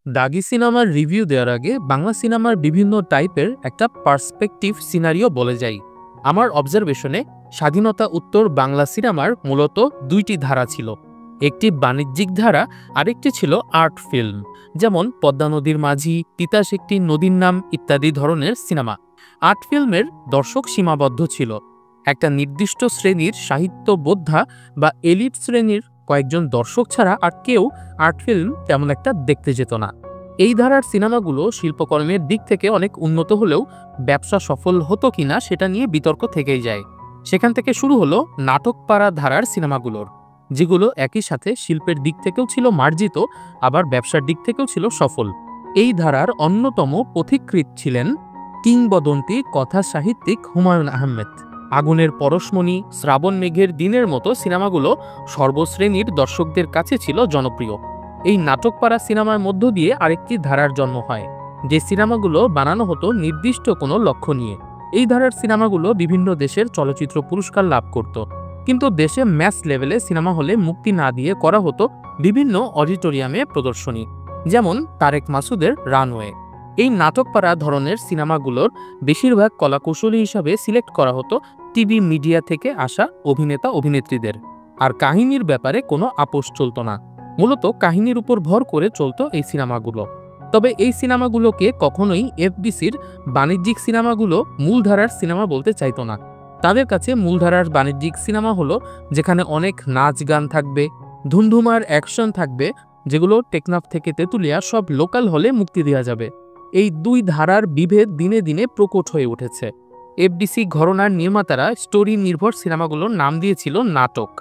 দাগি সিনেমার রিভিউ দেওয়ার আগে বাংলা সিনেমার বিভিন্ন টাইপের একটা পার্সপেক্টিভ সিনারিও বলে যাই। আমার অবজারভেশনে স্বাধীনতা উত্তর বাংলা সিনেমার মূলত দুইটি ধারা ছিল। একটি বাণিজ্যিক ধারা, আরেকটি ছিল আর্ট ফিল্ম, যেমন পদ্মা নদীর মাঝি, তিতাস একটি নদীর নাম ইত্যাদি ধরনের সিনেমা। আর্ট ফিল্মের দর্শক সীমাবদ্ধ ছিল। একটা নির্দিষ্ট শ্রেণীর সাহিত্য বোদ্ধা বা এলিট শ্রেণীর কয়েকজন দর্শক ছাড়া আর কেউ আর্ট ফিল্ম তেমন একটা দেখতে যেত না। এই ধারার সিনেমাগুলো শিল্পকর্মের দিক থেকে অনেক উন্নত হলেও ব্যবসা সফল হতো কিনা সেটা নিয়ে বিতর্ক থেকেই যায়। সেখান থেকে শুরু হলো নাটকপাড়া ধারার সিনেমাগুলোর, যেগুলো একই সাথে শিল্পের দিক থেকেও ছিল মার্জিত, আবার ব্যবসার দিক থেকেও ছিল সফল। এই ধারার অন্যতম পথিকৃৎ ছিলেন কিংবদন্তি কথা সাহিত্যিক হুমায়ুন আহমেদ। আগুনের পরশমণি, শ্রাবণ মেঘের দিনের মতো সিনেমাগুলো সর্বশ্রেণীর দর্শকদের কাছে ছিল জনপ্রিয়। এই নাটকপাড়া সিনেমার মধ্য দিয়ে আরেকটি ধারার জন্ম হয়, যে সিনেমাগুলো বানানো হতো নির্দিষ্ট কোনো লক্ষ্য নিয়ে। এই ধারার সিনেমাগুলো বিভিন্ন দেশের চলচ্চিত্র পুরস্কার লাভ করত, কিন্তু দেশে ম্যাস লেভেলে সিনেমা হলে মুক্তি না দিয়ে করা হতো বিভিন্ন অডিটোরিয়ামে প্রদর্শনী, যেমন তারেক মাসুদের রানওয়ে। এই নাটকপাড়া ধরনের সিনেমাগুলোর বেশিরভাগ কলাকৌশলী হিসাবে সিলেক্ট করা হতো টিভি মিডিয়া থেকে আসা অভিনেতা অভিনেত্রীদের, আর কাহিনীর ব্যাপারে কোনো আপোষ চলত না। মূলত কাহিনীর উপর ভর করে চলত এই সিনেমাগুলো। তবে এই সিনেমাগুলোকে কখনোই এফডিসির বাণিজ্যিক সিনেমাগুলো মূলধারার সিনেমা বলতে চাইতো না। তাদের কাছে মূলধারার বাণিজ্যিক সিনেমা হলো যেখানে অনেক নাচ গান থাকবে, ধুমধুমার অ্যাকশন থাকবে, যেগুলো টেকনাফ থেকে তেঁতুলিয়া সব লোকাল হলে মুক্তি দেওয়া যাবে। এই দুই ধারার বিভেদ দিনে দিনে প্রকট হয়ে উঠেছে। এফডিসি ঘরানার নির্মাতারা স্টোরি নির্ভর সিনেমাগুলোর নাম দিয়েছিল নাটক।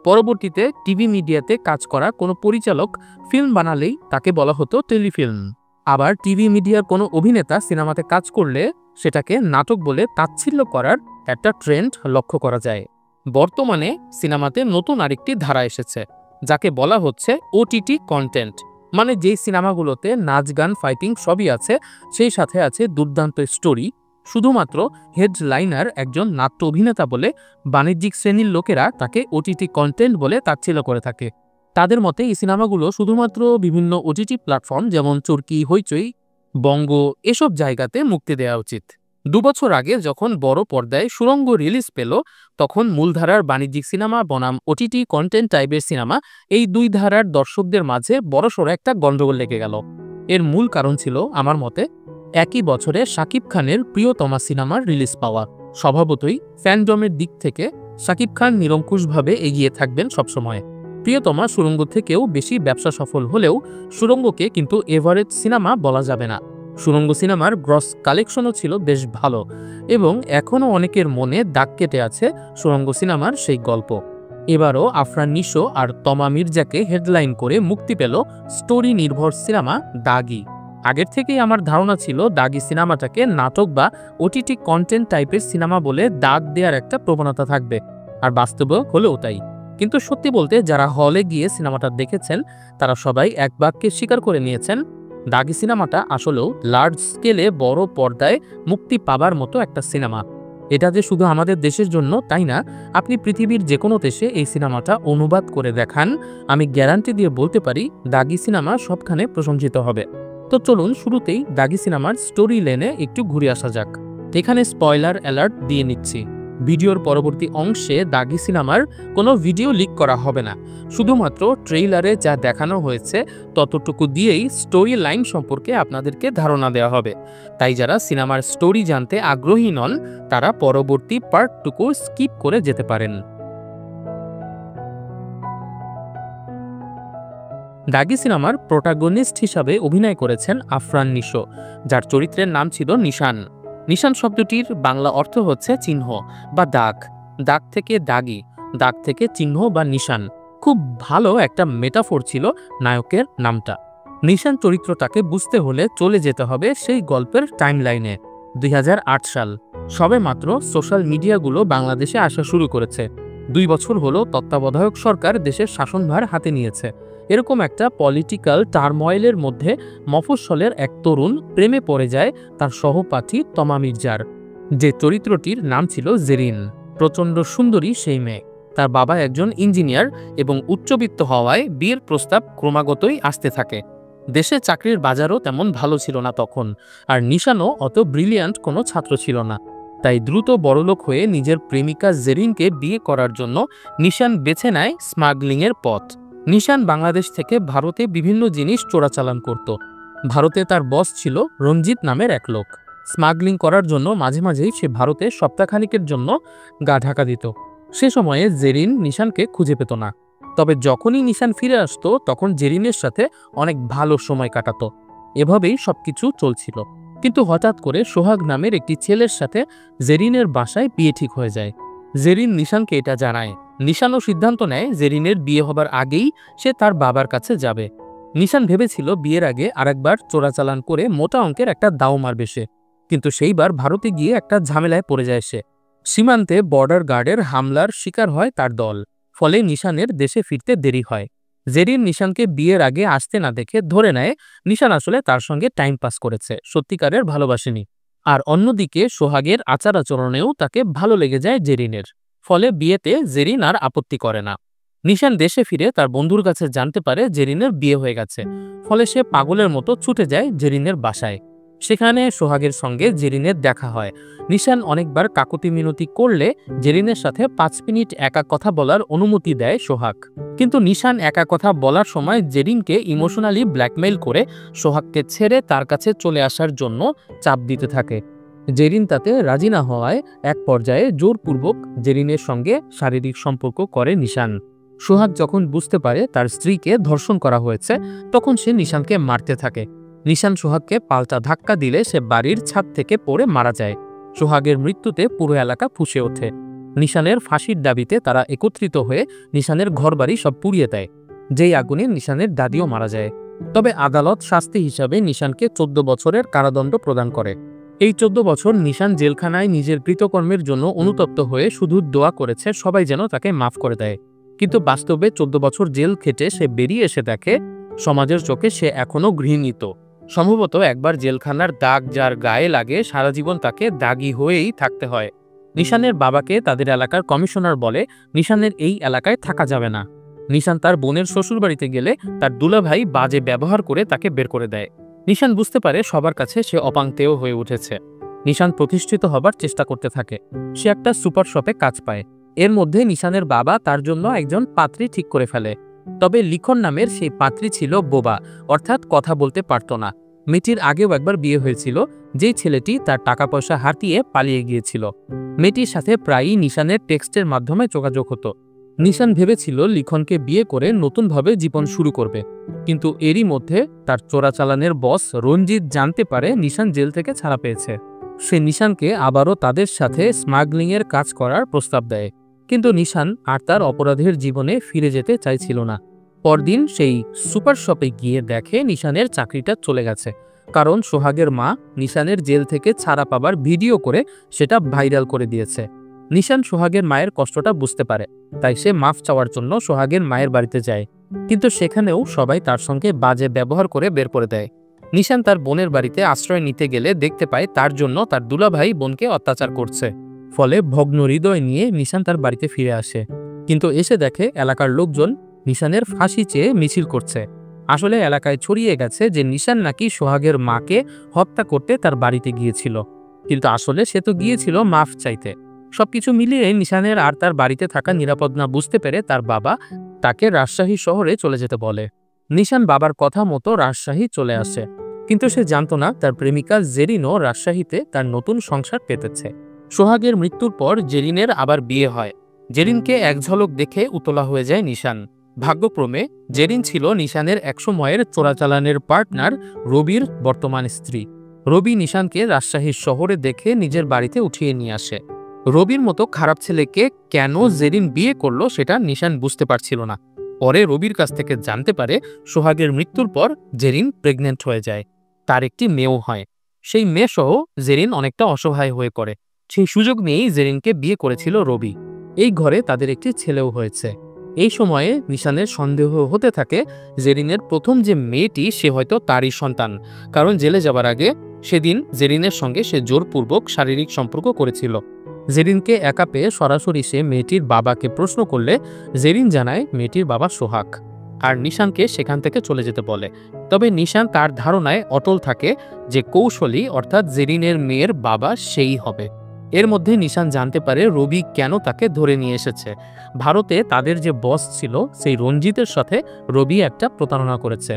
পরবর্তীতে টিভি মিডিয়াতে কাজ করা কোনো পরিচালক ফিল্ম বানালেই তাকে বলা হতো টেলিফিল্ম। আবার টিভি মিডিয়ার কোনো অভিনেতা সিনেমাতে কাজ করলে সেটাকে নাটক বলে তাচ্ছিল্য করার একটা ট্রেন্ড লক্ষ্য করা যায়। বর্তমানে সিনেমাতে নতুন আরেকটি ধারা এসেছে, যাকে বলা হচ্ছে ওটিটি কন্টেন্ট। মানে যেই সিনেমাগুলোতে নাচ গান ফাইটিং সবই আছে, সেই সাথে আছে দুর্দান্ত স্টোরি। শুধুমাত্র হেডলাইনার একজন নাট্য অভিনেতা বলে বাণিজ্যিক শ্রেণীর লোকেরা তাকে ওটিটি কন্টেন্ট বলে তাচ্ছিল্য করে থাকে। তাদের মতে এই সিনেমাগুলো শুধুমাত্র বিভিন্ন ওটিটি প্ল্যাটফর্ম যেমন চরকি, হইচই, বঙ্গ এসব জায়গাতে মুক্তি দেওয়া উচিত। 2 বছর আগে যখন বড় পর্দায় সুড়ঙ্গ রিলিজ পেল, তখন মূলধারার বাণিজ্যিক সিনেমা বনাম ওটিটি কন্টেন্ট টাইপের সিনেমা, এই দুই ধারার দর্শকদের মাঝে বড়সড় একটা গন্ডগোল লেগে গেল। এর মূল কারণ ছিল আমার মতে একই বছরে শাকিব খানের প্রিয়তমা সিনেমার রিলিজ পাওয়া। স্বভাবতই ফ্যান্ডমের দিক থেকে শাকিব খান নিরঙ্কুশভাবে এগিয়ে থাকবেন সবসময়। প্রিয়তমা সুড়ঙ্গ থেকেও বেশি ব্যবসা সফল হলেও সুড়ঙ্গকে কিন্তু এভারেজ সিনেমা বলা যাবে না। সুড়ঙ্গ সিনেমার গ্রস কালেকশনও ছিল বেশ ভালো, এবং এখনও অনেকের মনে দাগ কেটে আছে সুড়ঙ্গ সিনেমার সেই গল্প। এবারও আফরান নিশো আর তমা মির্জাকে হেডলাইন করে মুক্তি পেল স্টোরি নির্ভর সিনেমা দাগি। আগের থেকেই আমার ধারণা ছিল দাগি সিনেমাটাকে নাটক বা ওটিটি কন্টেন্ট টাইপের সিনেমা বলে দাগ দেওয়ার একটা প্রবণতা থাকবে, আর বাস্তবেও হলেও তাই। কিন্তু সত্যি বলতে যারা হলে গিয়ে সিনেমাটা দেখেছেন তারা সবাই এক বাক্যে স্বীকার করে নিয়েছেন দাগি সিনেমাটা আসলেও লার্জ স্কেলে বড় পর্দায় মুক্তি পাবার মতো একটা সিনেমা। এটা যে শুধু আমাদের দেশের জন্য তাই না, আপনি পৃথিবীর যে কোনো দেশে এই সিনেমাটা অনুবাদ করে দেখান, আমি গ্যারান্টি দিয়ে বলতে পারি দাগি সিনেমা সবখানে প্রশংসিত হবে। তো চলুন শুরুতেই দাগি সিনেমার স্টোরি লেনে একটু ঘুরে আসা যাক। এখানে স্পয়লার অ্যালার্ট দিয়ে নিচ্ছি, ভিডিওর পরবর্তী অংশে দাগি সিনেমার কোনো ভিডিও লিক করা হবে না। শুধুমাত্র ট্রেইলারে যা দেখানো হয়েছে ততটুকু দিয়েই স্টোরি লাইন সম্পর্কে আপনাদেরকে ধারণা দেওয়া হবে। তাই যারা সিনেমার স্টোরি জানতে আগ্রহী নন তারা পরবর্তী পার্টটুকু স্কিপ করে যেতে পারেন। দাগি সিনেমার প্রোটাগনিস্ট হিসাবে অভিনয় করেছেন আফরান নিশো, যার চরিত্রের নাম ছিল নিশান। নিশান শব্দটির বাংলা অর্থ হচ্ছে চিহ্ন বা দাগ। দাগ থেকে দাগি, দাগ থেকে চিহ্ন বা নিশান। খুব ভালো একটা মেটাফোর ছিল নায়কের নামটা। নিশান চরিত্রটাকে বুঝতে হলে চলে যেতে হবে সেই গল্পের টাইমলাইনে। 2008 সাল, সবে মাত্র সোশ্যাল মিডিয়াগুলো বাংলাদেশে আসা শুরু করেছে। 2 বছর হলো তত্ত্বাবধায়ক সরকার দেশের শাসনভার হাতে নিয়েছে। এরকম একটা পলিটিক্যাল টার্ময়েলের মধ্যে মফস্বলের এক তরুণ প্রেমে পড়ে যায় তার সহপাঠী তমা মির্জার, যে চরিত্রটির নাম ছিল জেরিন। প্রচণ্ড সুন্দরী সেই মেয়ে। তার বাবা একজন ইঞ্জিনিয়ার এবং উচ্চবিত্ত হওয়ায় বিয়ের প্রস্তাব ক্রমাগতই আসতে থাকে। দেশে চাকরির বাজারও তেমন ভালো ছিল না তখন, আর নিশানও অত ব্রিলিয়ান্ট কোনো ছাত্র ছিল না। তাই দ্রুত বড়লোক হয়ে নিজের প্রেমিকা জেরিনকে বিয়ে করার জন্য নিশান বেছে নেয় স্মাগলিংয়ের পথ। নিশান বাংলাদেশ থেকে ভারতে বিভিন্ন জিনিস চোরাচালান করত। ভারতে তার বস ছিল রঞ্জিত নামের এক লোক। স্মাগলিং করার জন্য মাঝে মাঝেই সে ভারতে সপ্তাহখানিকের জন্য গা ঢাকা দিত। সে সময়ে জেরিন নিশানকে খুঁজে পেত না। তবে যখনই নিশান ফিরে আসতো তখন জেরিনের সাথে অনেক ভালো সময় কাটাতো। এভাবেই সবকিছু চলছিল। কিন্তু হঠাৎ করে সোহাগ নামের একটি ছেলের সাথে জেরিনের বাসায় বিয়ে ঠিক হয়ে যায়। জেরিন নিশানকে এটা জানায়। নিশানও সিদ্ধান্ত নেয় জেরিনের বিয়ে হবার আগেই সে তার বাবার কাছে যাবে। নিশান ভেবেছিল বিয়ের আগে আরেকবার চোরাচালান করে মোটা অঙ্কের একটা দাও মারবে সে, কিন্তু সেইবার ভারতে গিয়ে একটা ঝামেলায় পড়ে যায় সে। সীমান্তে বর্ডার গার্ডের হামলার শিকার হয় তার দল। ফলে নিশানের দেশে ফিরতে দেরি হয়। জেরিন নিশানকে বিয়ের আগে আসতে না দেখে ধরে নেয় নিশান আসলে তার সঙ্গে টাইম পাস করেছে, সত্যিকারের ভালোবাসেনি। আর অন্যদিকে সোহাগের আচার আচরণেও তাকে ভালো লেগে যায় জেরিনের। ফলে বিয়েতে জেরিন আর আপত্তি করে না। নিশান দেশে ফিরে তার বন্ধুর কাছে জানতে পারে জেরিনের বিয়ে হয়ে গেছে। ফলে সে পাগলের মতো ছুটে যায় জেরিনের বাসায়। সেখানে সোহাগের সঙ্গে জেরিনের দেখা হয়। নিশান অনেকবার কাকুতি মিনতি করলে জেরিনের সাথে 5 মিনিট একা কথা বলার অনুমতি দেয় সোহাগ। কিন্তু নিশান একা কথা বলার সময় জেরিনকে ইমোশনালি ব্ল্যাকমেইল করে সোহাগকে ছেড়ে তার কাছে চলে আসার জন্য চাপ দিতে থাকে। জেরিন তাতে রাজি না হওয়ায় এক পর্যায়ে জোরপূর্বক জেরিনের সঙ্গে শারীরিক সম্পর্ক করে নিশান। সোহাগ যখন বুঝতে পারে তার স্ত্রীকে ধর্ষণ করা হয়েছে তখন সে নিশানকে মারতে থাকে। নিশান সোহাগকে পাল্টা ধাক্কা দিলে সে বাড়ির ছাদ থেকে পড়ে মারা যায়। সোহাগের মৃত্যুতে পুরো এলাকা ফুঁসে ওঠে। নিশানের ফাঁসির দাবিতে তারা একত্রিত হয়ে নিশানের ঘরবাড়ি সব পুড়িয়ে দেয়। যেই আগুনে নিশানের দাদিও মারা যায়। তবে আদালত শাস্তি হিসাবে নিশানকে 14 বছরের কারাদণ্ড প্রদান করে। এই 14 বছর নিশান জেলখানায় নিজের কৃতকর্মের জন্য অনুতপ্ত হয়ে শুধু দোয়া করেছে সবাই যেন তাকে মাফ করে দেয়। কিন্তু বাস্তবে 14 বছর জেল খেটে সে বেরিয়ে এসে দেখে সমাজের চোখে সে এখনো ঘৃণিত। সম্ভবত একবার জেলখানার দাগ যার গায়ে লাগে সারা জীবন তাকে দাগী হয়েই থাকতে হয়। নিশানের বাবাকে তাদের এলাকার কমিশনার বলে নিশানের এই এলাকায় থাকা যাবে না। নিশান তার বোনের শ্বশুরবাড়িতে গেলে তার দুলাভাই বাজে ব্যবহার করে তাকে বের করে দেয়। নিশান বুঝতে পারে সবার কাছে সে অপাংতেয় হয়ে উঠেছে। নিশান প্রতিষ্ঠিত হবার চেষ্টা করতে থাকে। সে একটা সুপার শপে কাজ পায়। এর মধ্যে নিশানের বাবা তার জন্য একজন পাত্রী ঠিক করে ফেলে। তবে লিখন নামের সেই পাত্রী ছিল বোবা, অর্থাৎ কথা বলতে পারত না। মেয়েটির আগেও একবার বিয়ে হয়েছিল, যেই ছেলেটি তার টাকা পয়সা হাতিয়ে পালিয়ে গিয়েছিল। মেয়েটির সাথে প্রায়ই নিশানের টেক্সটের মাধ্যমে যোগাযোগ হতো। নিশান ভেবেছিল লিখনকে বিয়ে করে নতুনভাবে জীবন শুরু করবে। কিন্তু এরই মধ্যে তার চোরাচালানের বস রঞ্জিত জানতে পারে নিশান জেল থেকে ছাড়া পেয়েছে। সে নিশানকে আবারও তাদের সাথে স্মাগলিংয়ের কাজ করার প্রস্তাব দেয়। কিন্তু নিশান আর তার অপরাধের জীবনে ফিরে যেতে চাইছিল না। পরদিন সেই সুপার শপে গিয়ে দেখে নিশানের চাকরিটা চলে গেছে, কারণ সোহাগের মা নিশানের জেল থেকে ছাড়া পাবার ভিডিও করে সেটা ভাইরাল করে দিয়েছে। নিশান সোহাগের মায়ের কষ্টটা বুঝতে পারে, তাই সে মাফ চাওয়ার জন্য সোহাগের মায়ের বাড়িতে যায়। কিন্তু সেখানেও সবাই তার সঙ্গে বাজে ব্যবহার করে বের করে দেয়। নিশান তার বোনের বাড়িতে আশ্রয় নিতে গেলে দেখতে পায় তার জন্য তার দুলাভাই বোনকে অত্যাচার করছে। ফলে ভগ্ন হৃদয় নিয়ে নিশান তার বাড়িতে ফিরে আসে। কিন্তু এসে দেখে এলাকার লোকজন নিশানের ফাঁসি চেয়ে মিছিল করছে। আসলে এলাকায় ছড়িয়ে গেছে যে নিশান নাকি সোহাগের মাকে হত্যা করতে তার বাড়িতে গিয়েছিল, কিন্তু আসলে সে তো গিয়েছিল মাফ চাইতে। সবকিছু মিলিয়ে নিশানের আর তার বাড়িতে থাকা নিরাপদ না বুঝতে পেরে তার বাবা তাকে রাজশাহী শহরে চলে যেতে বলে। নিশান বাবার কথা মতো রাজশাহী চলে আসে, কিন্তু সে জানত না তার প্রেমিকা জেরিনও রাজশাহীতে তার নতুন সংসার পেতেছে। সোহাগের মৃত্যুর পর জেরিনের আবার বিয়ে হয়। জেরিনকে এক ঝলক দেখে উতলা হয়ে যায় নিশান। ভাগ্যক্রমে জেরিন ছিল নিশানের একসময়ের চোরাচালানের পার্টনার রবির বর্তমান স্ত্রী। রবি নিশানকে রাজশাহীর শহরে দেখে নিজের বাড়িতে উঠিয়ে নিয়ে আসে। রবির মতো খারাপ ছেলেকে কেন জেরিন বিয়ে করলো সেটা নিশান বুঝতে পারছিল না। পরে রবির কাছ থেকে জানতে পারে সোহাগের মৃত্যুর পর জেরিন প্রেগনেন্ট হয়ে যায়। তার একটি মেয়েও হয়। সেই মেয়ে সহ জেরিন অনেকটা অসহায় হয়ে পড়ে। সেই সুযোগ নিয়েই জেরিনকে বিয়ে করেছিল রবি। এই ঘরে তাদের একটি ছেলেও হয়েছে। এই সময়ে নিশানের সন্দেহ হতে থাকে জেরিনের প্রথম যে মেয়েটি সে হয়তো তারই সন্তান, কারণ জেলে যাবার আগে সেদিন জেরিনের সঙ্গে সে জোরপূর্বক শারীরিক সম্পর্ক করেছিল। জেরিনকে একা পেয়ে সরাসরি সে মেয়েটির বাবাকে প্রশ্ন করলে জেরিন জানায় মেয়েটির বাবা সোহাগ। আর নিশানকে সেখান থেকে চলে যেতে বলে। তবে নিশান তার ধারণায় অটল থাকে যে কৌশলী অর্থাৎ জেরিনের মেয়ের বাবা সেই হবে। এর মধ্যে নিশান জানতে পারে রবি কেন তাকে ধরে নিয়ে এসেছে। ভারতে তাদের যে বস ছিল সেই রঞ্জিতের সাথে রবি একটা প্রতারণা করেছে।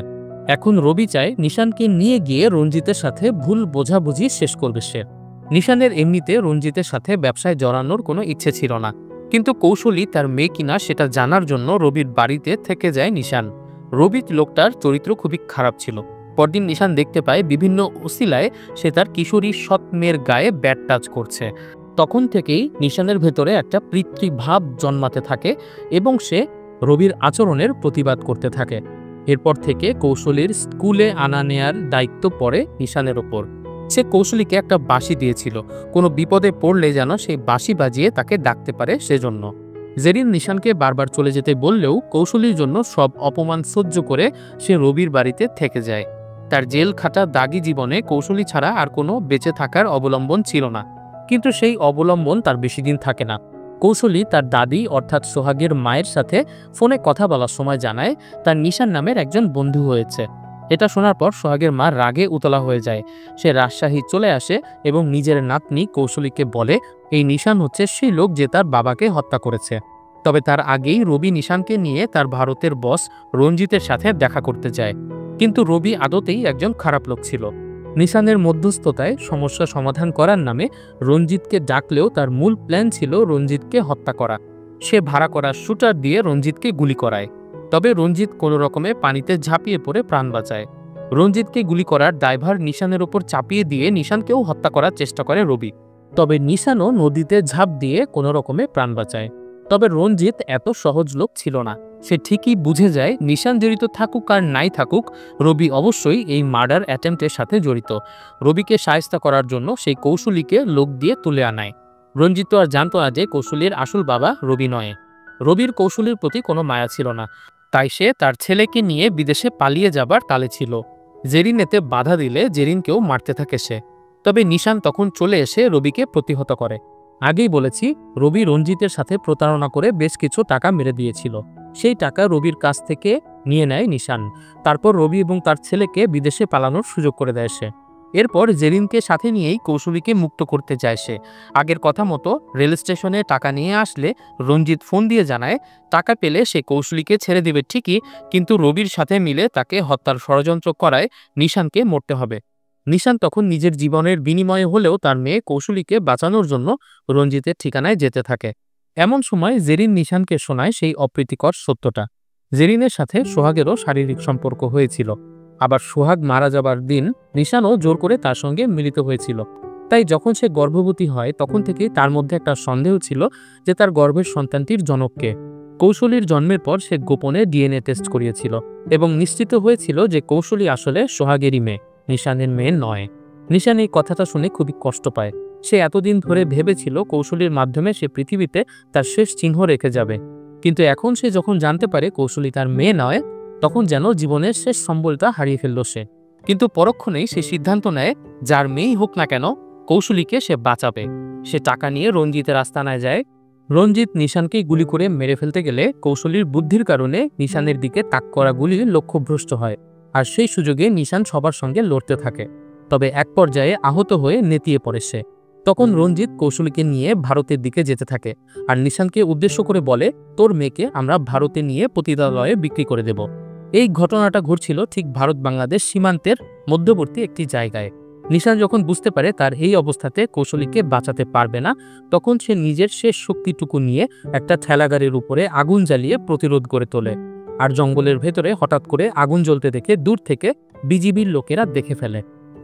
এখন রবি চায় নিশানকে নিয়ে গিয়ে রঞ্জিতের সাথে ভুল বোঝাবুঝি শেষ করবে সে। নিশানের এমনিতে রঞ্জিতের সাথে ব্যবসায় জড়ানোর কোনো ইচ্ছে ছিল না, কিন্তু কৌশলী তার মেয়ে কিনা সেটা জানার জন্য রবির বাড়িতে থেকে যায় নিশান। রবি লোকটার চরিত্র খুবই খারাপ ছিল। পরদিন নিশান দেখতে পায় বিভিন্ন ওসিলায় সে তার কিশোরী সৎ মেয়ের গায়ে ব্যাড টাচ করছে। তখন থেকেই নিশানের ভেতরে একটা পিতৃভাব জন্মাতে থাকে এবং সে রবির আচরণের প্রতিবাদ করতে থাকে। এরপর থেকে কৌশলীর স্কুলে আনা নেয়ার দায়িত্ব পড়ে নিশানের ওপর। সে কৌশলীকে একটা বাঁশি দিয়েছিল, কোনো বিপদে পড়লে যেন সেই বাঁশি বাজিয়ে তাকে ডাকতে পারে সেজন্য। জেরিন নিশানকে বারবার চলে যেতে বললেও কৌশলীর জন্য সব অপমান সহ্য করে সে রবির বাড়িতে থেকে যায়। তার জেল খাটা দাগি জীবনে কৌশলী ছাড়া আর কোনো বেঁচে থাকার অবলম্বন ছিল না, কিন্তু সেই অবলম্বন তার বেশি দিন থাকে না। কৌশলী তার দাদি অর্থাৎ সোহাগের মায়ের সাথে ফোনে কথা বলার সময় জানায় তার নিশান নামের একজন বন্ধু হয়েছে। এটা শোনার পর সোহাগের মা রাগে উতলা হয়ে যায়। সে রাজশাহী চলে আসে এবং নিজের নাতনি কৌশলীকে বলে এই নিশান হচ্ছে সেই লোক যে তার বাবাকে হত্যা করেছে। তবে তার আগেই রবি নিশানকে নিয়ে তার ভারতের বস রঞ্জিতের সাথে দেখা করতে যায়, কিন্তু রবি আদতেই একজন খারাপ লোক ছিল। নিশানের মধ্যস্থতায় সমস্যা সমাধান করার নামে রঞ্জিতকে ডাকলেও তার মূল প্ল্যান ছিল রঞ্জিতকে হত্যা করা। সে ভাড়া করা শুটার দিয়ে রঞ্জিতকে গুলি করায়, তবে রঞ্জিত কোনো রকমে পানিতে ঝাঁপিয়ে পড়ে প্রাণ বাঁচায়। রঞ্জিতকে গুলি করার দায়ভার নিশানের ওপর চাপিয়ে দিয়ে নিশানকেও হত্যা করার চেষ্টা করে রবি, তবে নিশানও নদীতে ঝাঁপ দিয়ে কোনো রকমে প্রাণ বাঁচায়। তবে রঞ্জিত এত সহজ লোক ছিল না। সে ঠিকই বুঝে যায় নিশান জড়িত থাকুক আর নাই থাকুক, রবি অবশ্যই এই মার্ডার অ্যাটেম্পটের সাথে জড়িত। রবিকে শায়েস্তা করার জন্য সেই কৌশলীকে লোক দিয়ে তুলে আনায়। রঞ্জিত আর জানতো না যে কৌশলীর আসল বাবা রবি নয়। রবির কৌশলীর প্রতি কোনো মায়া ছিল না, তাই সে তার ছেলেকে নিয়ে বিদেশে পালিয়ে যাবার তালে ছিল। জেরিন এতে বাধা দিলে জেরিনকেও মারতে থাকে সে। তবে নিশান তখন চলে এসে রবিকে প্রতিহত করে। আগেই বলেছি রবি রঞ্জিতের সাথে প্রতারণা করে বেশ কিছু টাকা মেরে দিয়েছিল। সেই টাকা রবির কাছ থেকে নিয়ে নেয় নিশান। তারপর রবি এবং তার ছেলেকে বিদেশে পালানোর সুযোগ করে দেয় সে। এরপর জেরিনকে সাথে নিয়েই কৌশলীকে মুক্ত করতে চায় সে। আগের কথা মতো রেল স্টেশনে টাকা নিয়ে আসলে রঞ্জিত ফোন দিয়ে জানায় টাকা পেলে সে কৌশলীকে ছেড়ে দেবে ঠিকই, কিন্তু রবির সাথে মিলে তাকে হত্যার ষড়যন্ত্র করায় নিশানকে মরতে হবে। নিশান তখন নিজের জীবনের বিনিময়ে হলেও তার মেয়ে কৌশলীকে বাঁচানোর জন্য রঞ্জিতের ঠিকানায় যেতে থাকে। এমন সময় জেরিন নিশানকে শোনায় সেই অপ্রীতিকর সত্যটা। জেরিনের সাথে সোহাগেরও শারীরিক সম্পর্ক হয়েছিল। আবার সোহাগ মারা যাবার দিন নিশানও জোর করে তার সঙ্গে মিলিত হয়েছিল। তাই যখন সে গর্ভবতী হয় তখন থেকেই তার মধ্যে একটা সন্দেহ ছিল যে তার গর্ভের সন্তানটির জনককে। কৌশলীর জন্মের পর সে গোপনে ডিএনএ টেস্ট করিয়েছিল এবং নিশ্চিত হয়েছিল যে কৌশলী আসলে সোহাগেরই মেয়ে, নিশানের মেয়ে নয়। নিশান এই কথাটা শুনে খুবই কষ্ট পায়। সে এতদিন ধরে ভেবেছিল কৌশলীর মাধ্যমে সে পৃথিবীতে তার শেষ চিহ্ন রেখে যাবে, কিন্তু এখন সে যখন জানতে পারে কৌশলী তার মেয়ে নয়, তখন যেন জীবনের শেষ সম্বলটা হারিয়ে ফেলল সে। কিন্তু পরক্ষণেই সে সিদ্ধান্ত নেয় যার মেয়েই হোক না কেন কৌশলীকে সে বাঁচাবে। সে টাকা নিয়ে রঞ্জিতের আস্তানায় যায়। রঞ্জিত নিশানকে গুলি করে মেরে ফেলতে গেলে কৌশলীর বুদ্ধির কারণে নিশানের দিকে তাক করা গুলি লক্ষ্যভ্রষ্ট হয়, আর সেই সুযোগে নিশান সবার সঙ্গে লড়তে থাকে। তবে এক পর্যায়ে আহত হয়ে নেতিয়ে পড়ে সে। তখন রঞ্জিত কৌশলীকে নিয়ে ভারতের দিকে যেতে থাকে আর নিশানকে উদ্দেশ্য করে বলে তোর মেয়েকে আমরা ভারতে নিয়ে পতিতালয়ে বিক্রি করে দেব। এই ঘটনাটা ঘটছিল ঠিক ভারত বাংলাদেশ সীমান্তের মধ্যবর্তী একটি জায়গায়। নিশান যখন বুঝতে পারে তার এই অবস্থাতে কৌশলীকে বাঁচাতে পারবে না, তখন সে নিজের শেষ শক্তিটুকু নিয়ে একটা ঠেলাগাড়ির উপরে আগুন জ্বালিয়ে প্রতিরোধ করে তোলে। আর জঙ্গলের ভেতরে হঠাৎ করে আগুন জ্বলতে দেখে দূর থেকে বিজিবির লোকেরা দেখে ফেলে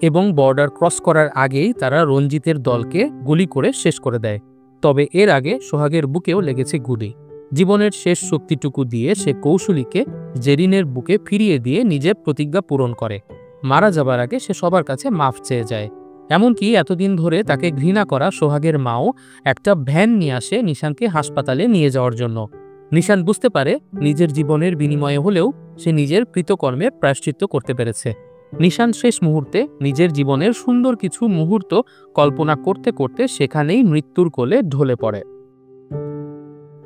এবং বর্ডার ক্রস করার আগেই তারা রঞ্জিতের দলকে গুলি করে শেষ করে দেয়। তবে এর আগে সোহাগের বুকেও লেগেছে গুলি। জীবনের শেষ শক্তিটুকু দিয়ে সে কৌশলীকে জেরিনের বুকে ফিরিয়ে দিয়ে নিজের প্রতিজ্ঞা পূরণ করে। মারা যাবার আগে সে সবার কাছে মাফ চেয়ে যায়। এমনকি এতদিন ধরে তাকে ঘৃণা করা সোহাগের মাও একটা ভ্যান নিয়ে আসে নিশানকে হাসপাতালে নিয়ে যাওয়ার জন্য। নিশান বুঝতে পারে নিজের জীবনের বিনিময়ে হলেও সে নিজের কৃতকর্মের প্রায়শ্চিত্ত করতে পেরেছে। নিশান শেষ মুহূর্তে নিজের জীবনের সুন্দর কিছু মুহূর্ত কল্পনা করতে করতে সেখানেই মৃত্যুর কোলে ঢলে পড়ে।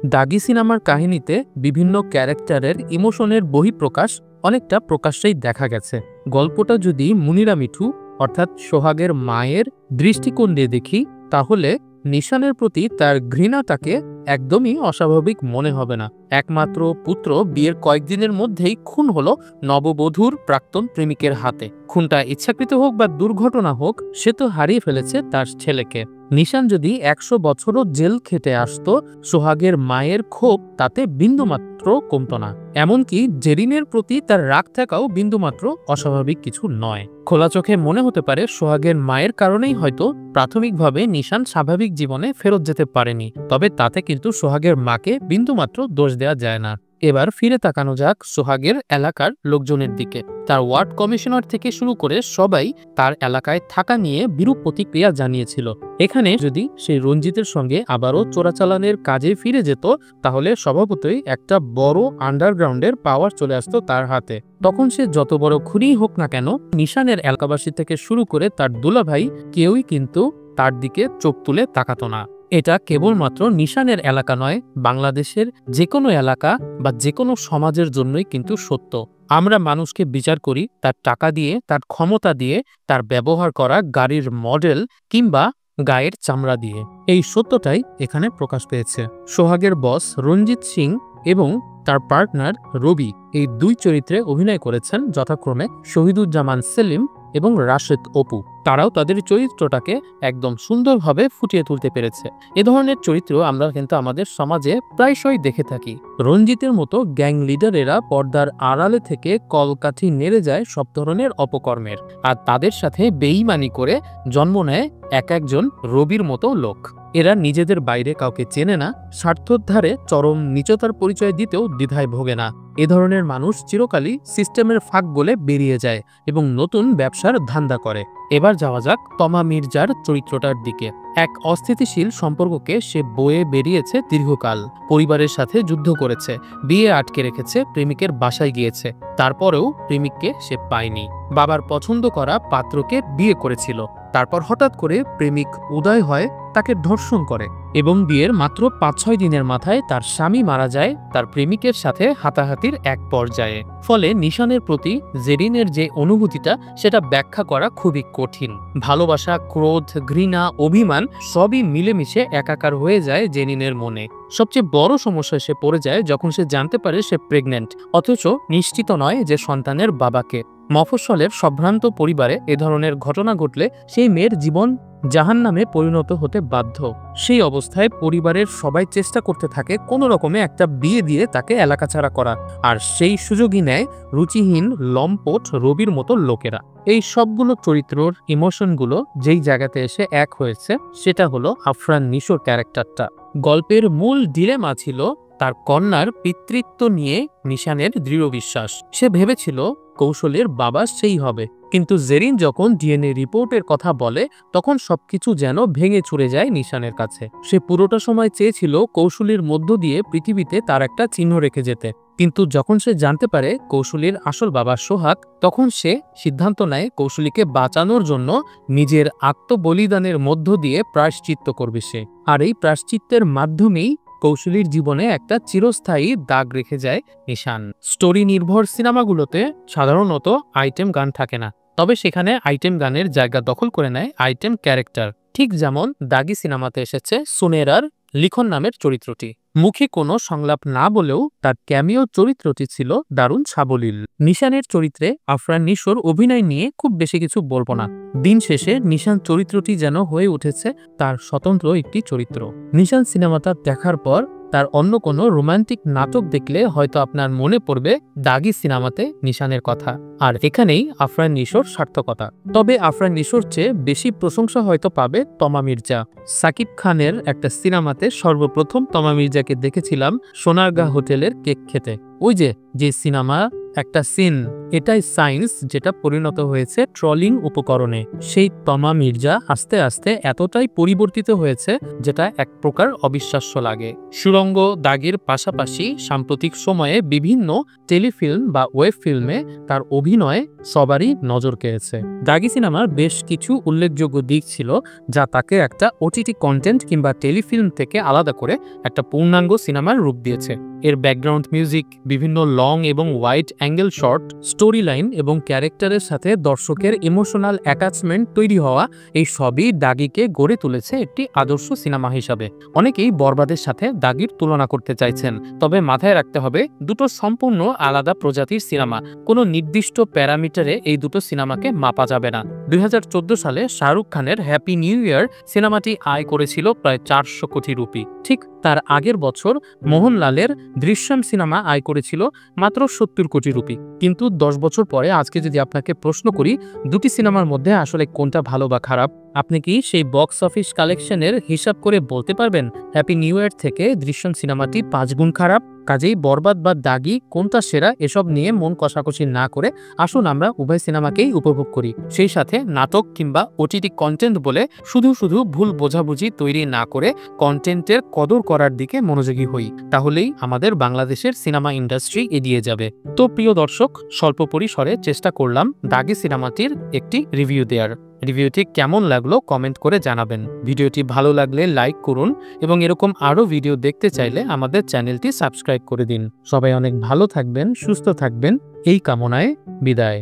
দাগি সিনেমার কাহিনীতে বিভিন্ন ক্যারেক্টারের ইমোশনের বহিঃপ্রকাশ অনেকটা প্রকাশ্যেই দেখা গেছে। গল্পটা যদি মুনিরা মিঠু অর্থাৎ সোহাগের মায়ের দৃষ্টিকোণ দিয়ে দেখি, তাহলে নিশানের প্রতি তার ঘৃণাটাকে একদমই অস্বাভাবিক মনে হবে না। একমাত্র পুত্র বিয়ের কয়েকদিনের মধ্যেই খুন হলো নববধূর প্রাক্তন প্রেমিকের হাতে। খুনটা ইচ্ছাকৃত হোক বা দুর্ঘটনা হোক, সে তো হারিয়ে ফেলেছে তার ছেলেকে। নিশান যদি 100 বছরও জেল খেটে আসতো, সোহাগের মায়ের ক্ষোভ তাতে বিন্দুমাত্র কমতো না। এমনকি জেরিনের প্রতি তার রাগ থাকাও বিন্দুমাত্র অস্বাভাবিক কিছু নয়। খোলা চোখে মনে হতে পারে সোহাগের মায়ের কারণেই হয়তো প্রাথমিকভাবে নিশান স্বাভাবিক জীবনে ফেরত যেতে পারেনি, তবে তাতে কিন্তু সোহাগের মাকে বিন্দুমাত্র দোষ দেওয়া যায় না। এবার ফিরে তাকানো যাক সোহাগের এলাকার লোকজনের দিকে। তার ওয়ার্ড কমিশনার থেকে শুরু করে সবাই তার এলাকায় থাকা নিয়ে বিরূপ প্রতিক্রিয়া জানিয়েছিল। এখানে যদি সেই রঞ্জিতের সঙ্গে আবারও চোরাচালানের কাজে ফিরে যেত, তাহলে স্বভাবতই একটা বড় আন্ডারগ্রাউন্ডের পাওয়ার চলে আসতো তার হাতে। তখন সে যত বড় খুনিই হোক না কেন, নিশানের এলাকাবাসী থেকে শুরু করে তার দুলাভাই কেউই কিন্তু তার দিকে চোখ তুলে তাকাতো না। এটা কেবলমাত্র নিশানের এলাকা নয়, বাংলাদেশের যে কোনো এলাকা বা যে কোনো সমাজের জন্যই কিন্তু সত্য। আমরা মানুষকে বিচার করি তার টাকা দিয়ে, তার ক্ষমতা দিয়ে, তার ব্যবহার করা গাড়ির মডেল কিংবা গায়ের চামড়া দিয়ে। এই সত্যটাই এখানে প্রকাশ পেয়েছে। সোহাগের বস রঞ্জিত সিং এবং তার পার্টনার রবি এই দুই চরিত্রে অভিনয় করেছেন যথাক্রমে শহীদুজ্জামান সেলিম এবং রাশেদ অপু। তারাও তাদের চরিত্রটাকে একদম সুন্দরভাবে ফুটিয়ে তুলতে পেরেছে। এ ধরনের চরিত্র আমরা কিন্তু আমাদের সমাজে প্রায়শই দেখে থাকি। রঞ্জিতের মতো গ্যাং লিডারেরা পর্দার আড়ালে থেকে কলকাঠি নেড়ে যায় সব ধরনের অপকর্মের, আর তাদের সাথে বেইমানি করে জন্ম নেয় এক একজন রবির মতো লোক। এরা নিজেদের বাইরে কাউকে চেনে না, স্বার্থোদ্ধারে চরম নীচতার পরিচয় দিতেও দ্বিধায় ভোগে না। এ ধরনের মানুষ চিরকালই সিস্টেমের ফাঁক বলে বেরিয়ে যায় এবং নতুন ব্যবসার ধান্দা করে। এবার যাওয়া যাক তমা মির্জার চরিত্রটার দিকে। এক অস্থিতিশীল সম্পর্ককে সে বয়ে বেরিয়েছে দীর্ঘকাল, পরিবারের সাথে যুদ্ধ করেছে, বিয়ে আটকে রেখেছে, প্রেমিকের বাসায় গিয়েছে। তারপরেও প্রেমিককে সে পায়নি। বাবার পছন্দ করা পাত্রকে বিয়ে করেছিল, তারপর হঠাৎ করে প্রেমিক উদয় হয়, তাকে ধর্ষণ করে এবং বিয়ের মাত্র 5-6 দিনের মাথায় তার স্বামী মারা যায় তার প্রেমিকের সাথে হাতাহাতির এক পর্যায়ে। ফলে নিশানের প্রতি জেরিনের যে অনুভূতিটা, সেটা ব্যাখ্যা করা খুবই কঠিন। ভালোবাসা, ক্রোধ, ঘৃণা, অভিমান সবই মিলেমিশে একাকার হয়ে যায় জেরিনের মনে। সবচেয়ে বড় সমস্যায় সে পড়ে যায় যখন সে জানতে পারে সে প্রেগন্যান্ট, অথচ নিশ্চিত নয় যে সন্তানের বাবাকে। মফস্বলের সম্ভ্রান্ত পরিবারে এ ধরনের ঘটনা ঘটলে সেই মেয়ের জীবন জাহান্নামে পরিণত হতে বাধ্য। সেই অবস্থায় পরিবারের সবাই চেষ্টা করতে থাকে কোনো রকমে একটা বিয়ে দিয়ে তাকে এলাকাছাড়া করা, আর সেই সুযোগই নেয় রুচিহীন লম্পট রবির মতো লোকেরা। এই সবগুলো চরিত্রর ইমোশনগুলো যেই জায়গাতে এসে এক হয়েছে, সেটা হলো আফরান নিশোর ক্যারেক্টারটা। গল্পের মূল ডিলেমা ছিল তার কন্যার পিতৃত্ব নিয়ে নিশানের দৃঢ় বিশ্বাস। সে ভেবেছিল কৌশলের বাবা সেই হবে, কিন্তু জেরিন যখন ডিএনএ রিপোর্টের কথা বলে, তখন সবকিছু যেন ভেঙে চুরে যায় নিশানের কাছে। সে পুরোটা সময় চেয়েছিল কৌশলীর মধ্য দিয়ে পৃথিবীতে তার একটা চিহ্ন রেখে যেতে, কিন্তু যখন সে জানতে পারে কৌশলীর আসল বাবা সোহাগ, তখন সে সিদ্ধান্ত নেয় কৌশলীকে বাঁচানোর জন্য নিজের আত্মবলিদানের মধ্য দিয়ে প্রায়শ্চিত্ত করবে সে। আর এই প্রায়শ্চিত্তের মাধ্যমেই কৌশলীর জীবনে একটা চিরস্থায়ী দাগ রেখে যায় নিশান। স্টোরি নির্ভর সিনেমাগুলোতে সাধারণত আইটেম গান থাকে না, তবে সেখানে আইটেম গানের জায়গা দখল করে নেয় আইটেম ক্যারেক্টার। ঠিক যেমন দাগি সিনেমাতে এসেছে সুনেরার লিখন নামের চরিত্রটি। মুখে কোনো সংলাপ না বলেও তার ক্যামিও চরিত্রটি ছিল দারুণ সাবলীল। নিশানের চরিত্রে আফরান নিশোর অভিনয় নিয়ে খুব বেশি কিছু বলবো না। দিন শেষে নিশান চরিত্রটি যেন হয়ে উঠেছে তার স্বতন্ত্র একটি চরিত্র। নিশান সিনেমাটা দেখার পর তার অন্য কোনো রোমান্টিক নাটক দেখলে হয়তো আপনার মনে পড়বে দাগি সিনেমাতে নিশানের কথা, আর এখানেই আফরান নিশোর সার্থকতা। তবে আফরান নিশোর চেয়ে বেশি প্রশংসা হয়তো পাবে তমা মির্জা। সাকিব খানের একটা সিনেমাতে সর্বপ্রথম তমা মির্জাকে দেখেছিলাম সোনারগাঁ হোটেলের কেক খেতে। ওই যে সিনেমা একটা সিন, এটাই সায়েন্স যেটা পরিণত হয়েছে ট্রলিং উপকরণে। সেই তমা মির্জা আস্তে আস্তে এতটাই পরিবর্তিত হয়েছে যেটা এক প্রকার অবিশ্বাস্য লাগে। সুরঙ্গ, দাগের পাশাপাশি সাম্প্রতিক সময়ে বিভিন্ন টেলিফিল্ম বা ওয়েব ফিল্মে তার অভিনয় সবারই নজর কেড়েছে। দাগি সিনেমার বেশ কিছু উল্লেখযোগ্য দিক ছিল যা তাকে একটা ওটিটি কন্টেন্ট কিংবা টেলিফিল্ম থেকে আলাদা করে একটা পূর্ণাঙ্গ সিনেমার রূপ দিয়েছে। এর ব্যাকগ্রাউন্ড মিউজিক, বিভিন্ন লং এবং wide angle shot, story line এবং ক্যারেক্টারের সাথে দর্শকের ইমোশনাল অ্যাটাচমেন্ট তৈরি হওয়া, এই সবই দাগিকে গড়ে তুলেছে একটি আদর্শ সিনেমা হিসাবে। অনেকেই বরবাদের সাথে দাগির তুলনা করতে চাইছেন, তবে মাথায় রাখতে হবে দুটো সম্পূর্ণ আলাদা প্রজাতির সিনেমা। কোনো নির্দিষ্ট প্যারামিটারে এই দুটো সিনেমাকে মাপা যাবে না। 2014 সালে শাহরুখ খানের হ্যাপি নিউ ইয়ার সিনেমাটি আয় করেছিল প্রায় 400 কোটি রুপি। ঠিক তার আগের বছর মোহনলালের দৃশ্যম সিনেমা আয় করেছিল মাত্র 70 কোটি রুপি। কিন্তু 10 বছর পরে আজকে যদি আপনাকে প্রশ্ন করি দুটি সিনেমার মধ্যে আসলে কোনটা ভালো বা খারাপ, আপনি কি সেই বক্স অফিস কালেকশনের হিসাব করে বলতে পারবেন হ্যাপি নিউ ইয়ার থেকে দৃশ্যম সিনেমাটি 5 গুণ খারাপ? কাজেই বরবাদ বা দাগি কোনটা সেরা এসব নিয়ে মন কষাকষি না করে আসুন আমরা উভয় সিনেমাকেই উপভোগ করি। সেই সাথে নাটক কিংবা ওটিটি কন্টেন্ট বলে শুধু ভুল বোঝাবুঝি তৈরি না করে কন্টেন্টের কদর করার দিকে মনোযোগী হই, তাহলেই আমাদের বাংলাদেশের সিনেমা ইন্ডাস্ট্রি এগিয়ে যাবে। তো প্রিয় দর্শক, স্বল্প পরিসরে চেষ্টা করলাম দাগি সিনেমাটির একটি রিভিউ দেওয়ার। রিভিউটি কেমন লাগলো কমেন্ট করে জানাবেন। ভিডিওটি ভালো লাগলে লাইক করুন এবং এরকম আরও ভিডিও দেখতে চাইলে আমাদের চ্যানেলটি সাবস্ক্রাইব করে দিন। সবাই অনেক ভালো থাকবেন, সুস্থ থাকবেন, এই কামনায় বিদায়।